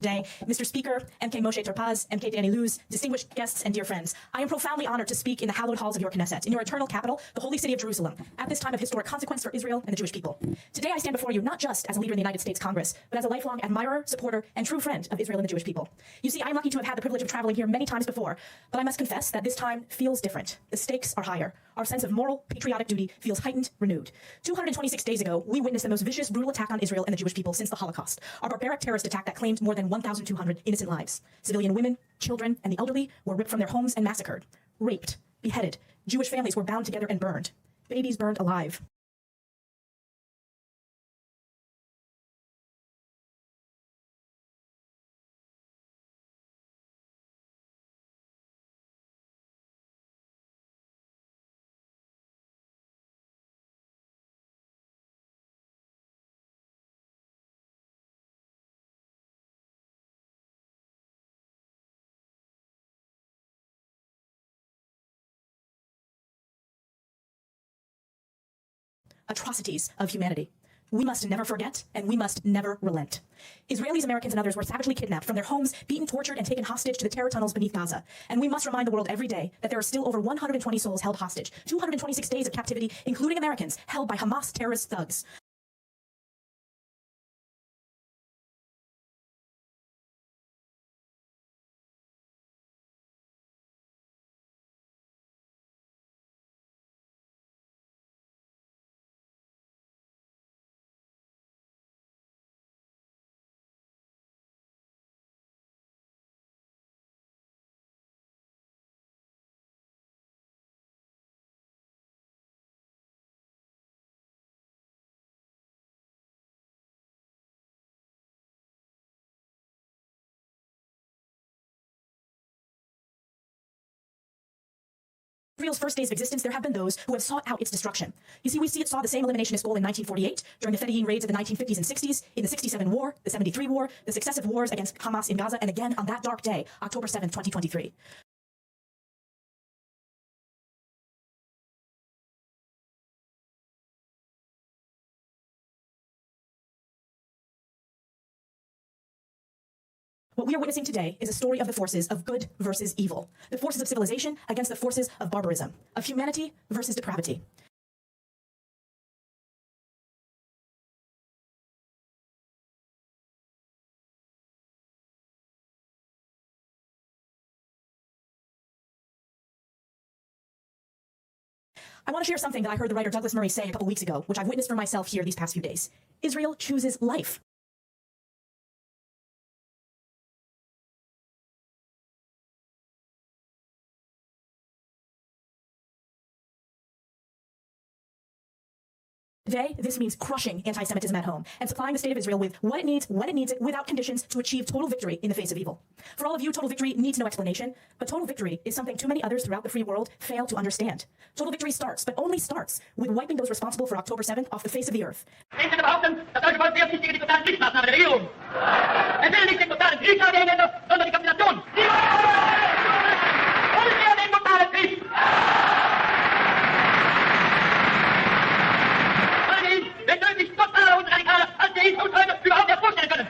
Today, Mr. Speaker, MK Moshe Torpaz, MK Danny Luz, distinguished guests and dear friends, I am profoundly honored to speak in the hallowed halls of your Knesset, in your eternal capital, the holy city of Jerusalem, at this time of historic consequence for Israel and the Jewish people. Today I stand before you not just as a leader in the United States Congress, but as a lifelong admirer, supporter, and true friend of Israel and the Jewish people. You see, I am lucky to have had the privilege of traveling here many times before, but I must confess that this time feels different. The stakes are higher. Our sense of moral, patriotic duty feels heightened, renewed. 226 days ago, we witnessed the most vicious, brutal attack on Israel and the Jewish people since the Holocaust, our barbaric terrorist attack that claimed more than 1,200 innocent lives. Civilian women, children, and the elderly were ripped from their homes and massacred, raped, beheaded. Jewish families were bound together and burned. Babies burned alive. Atrocities of humanity. We must never forget, and we must never relent. Israelis, Americans, and others were savagely kidnapped from their homes, beaten, tortured, and taken hostage to the terror tunnels beneath Gaza. And we must remind the world every day that there are still over 120 souls held hostage, 226 days of captivity, including Americans, held by Hamas terrorist thugs. Israel's first days of existence, there have been those who have sought out its destruction. You see, we saw the same eliminationist goal in 1948, during the Fedayeen raids of the 1950s and 60s, in the 67 war, the 73 war, the successive wars against Hamas in Gaza, and again on that dark day, October 7th, 2023. What we are witnessing today is a story of the forces of good versus evil, the forces of civilization against the forces of barbarism, of humanity versus depravity. I want to share something that I heard the writer Douglas Murray say a couple weeks ago, which I've witnessed for myself here these past few days. Israel chooses life. Today, this means crushing anti-Semitism at home and supplying the state of Israel with what it needs, when it needs it, without conditions to achieve total victory in the face of evil. For all of you, total victory needs no explanation, but total victory is something too many others throughout the free world fail to understand. Total victory starts, but only starts, with wiping those responsible for October 7th off the face of the earth. Ich möchte behaupten, das deutsche Volk wehrt sich gegen die totalen Kriegsmaßnahmen der Regierung. Es will nicht den totalen Krieg gegen Engländer, sondern die Kapitulation. Und den totalen Krieg. Wenn nötig totaler und radikaler, als wir ihn uns heute überhaupt erst vorstellen können.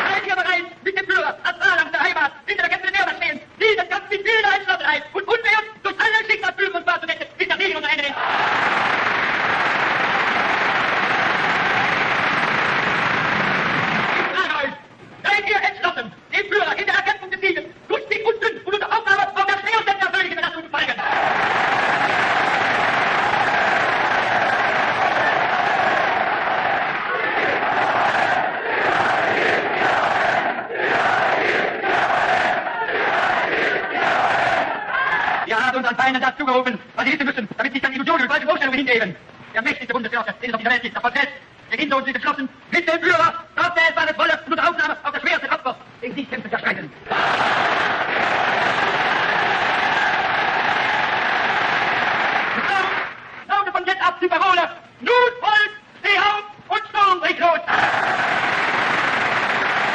Seid ihr bereit, mit dem Führer als Saarland der Heimat hinter der Kämpfe der stehen, diesen Kampf mit kühner Entschlossenheit und unbeirrt durch alle Schicksalsprüfungen und Wahrzunetzen bis nach Segen und Ende hin. Ich frage euch, seid ihr entschlossen, dem Führer in der Erkämpfung des Sieges lustig und dünn und unter Aufnahme auf das schwerste der persönlichen Belastung zu folgen? Unseren Feinden dazu gerufen, was sie wissen müssen, damit sich dann Illusionen und falsche Vorstellungen hingeben. Der mächtigste Bundesgenosse, den es auf dieser Welt gibt, davon selbst, der hinter uns ist entschlossen, mit dem Führer, trotz der es wolle, und unter Aufnahme auf das schwerste Opfer, den Siegkämpfen zu streiten. Laute von jetzt ab die Parole, nun Volk, steh auf und Sturm bricht los!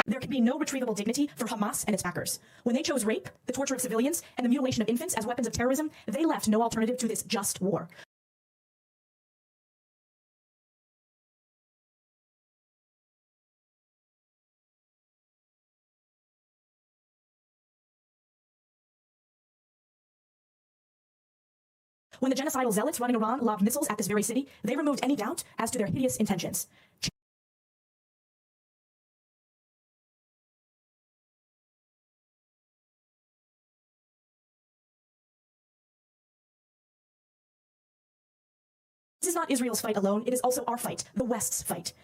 There can be no retrievable dignity for Hamas and its backers. When they chose rape, the torture of civilians, and the mutilation of infants as weapons of terrorism, they left no alternative to this just war. When the genocidal zealots running Iran lobbed missiles at this very city, they removed any doubt as to their hideous intentions. This is not Israel's fight alone, it is also our fight, the West's fight.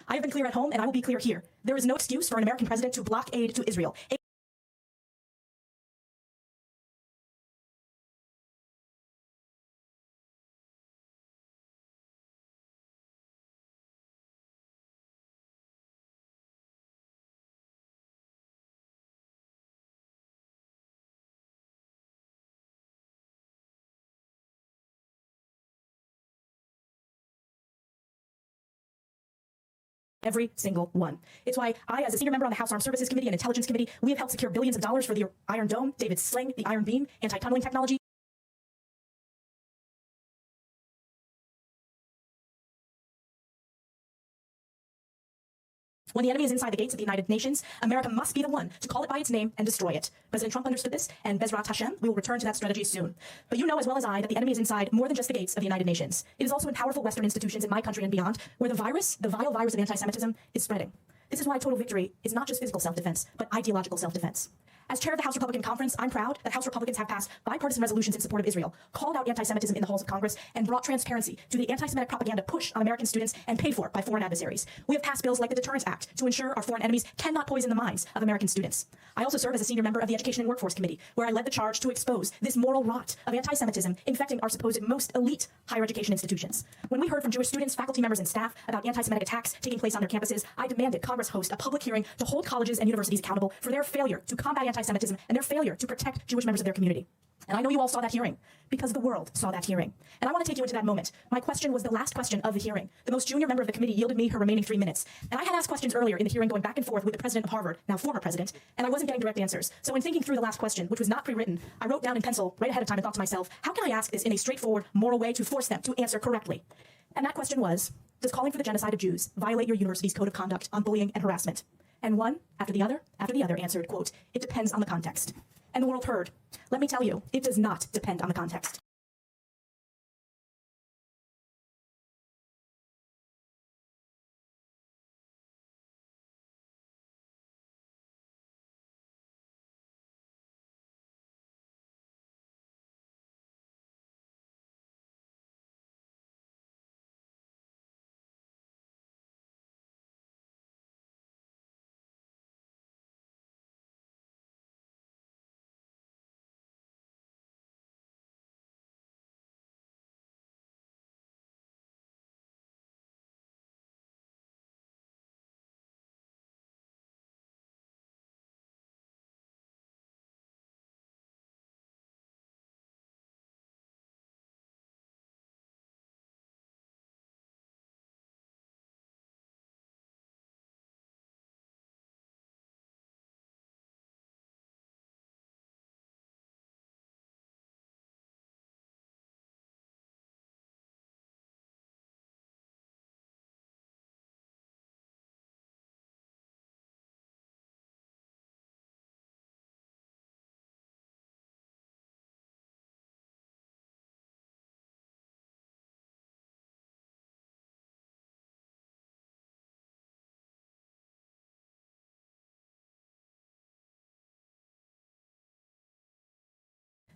I have been clear at home, and I will be clear here. There is no excuse for an American president to block aid to Israel. Every single one. It's why I, as a senior member on the House Armed Services Committee and Intelligence Committee, we have helped secure billions of dollars for the Iron Dome, David's Sling, the Iron Beam, anti-tunneling technology. When the enemy is inside the gates of the United Nations, America must be the one to call it by its name and destroy it. President Trump understood this, and Bezrat Hashem, we will return to that strategy soon. But you know as well as I that the enemy is inside more than just the gates of the United Nations. It is also in powerful Western institutions in my country and beyond, where the virus, the vile virus of anti-Semitism, is spreading. This is why total victory is not just physical self-defense, but ideological self-defense. As chair of the House Republican Conference, I'm proud that House Republicans have passed bipartisan resolutions in support of Israel, called out anti-Semitism in the halls of Congress, and brought transparency to the anti-Semitic propaganda push on American students and paid for by foreign adversaries. We have passed bills like the Deterrence Act to ensure our foreign enemies cannot poison the minds of American students. I also serve as a senior member of the Education and Workforce Committee, where I led the charge to expose this moral rot of anti-Semitism infecting our supposed most elite higher education institutions. When we heard from Jewish students, faculty members, and staff about anti-Semitic attacks taking place on their campuses, I demanded Congress host a public hearing to hold colleges and universities accountable for their failure to combat anti-Semitism and their failure to protect Jewish members of their community. And I know you all saw that hearing, because the world saw that hearing. And I want to take you into that moment. My question was the last question of the hearing. The most junior member of the committee yielded me her remaining 3 minutes. And I had asked questions earlier in the hearing going back and forth with the president of Harvard, now former president, and I wasn't getting direct answers. So in thinking through the last question, which was not pre-written, I wrote down in pencil right ahead of time and thought to myself, how can I ask this in a straightforward, moral way to force them to answer correctly? And that question was, does calling for the genocide of Jews violate your university's code of conduct on bullying and harassment? And one, after the other, answered, quote, it depends on the context. And the world heard. Let me tell you, it does not depend on the context.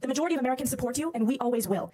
The majority of Americans support you, and we always will.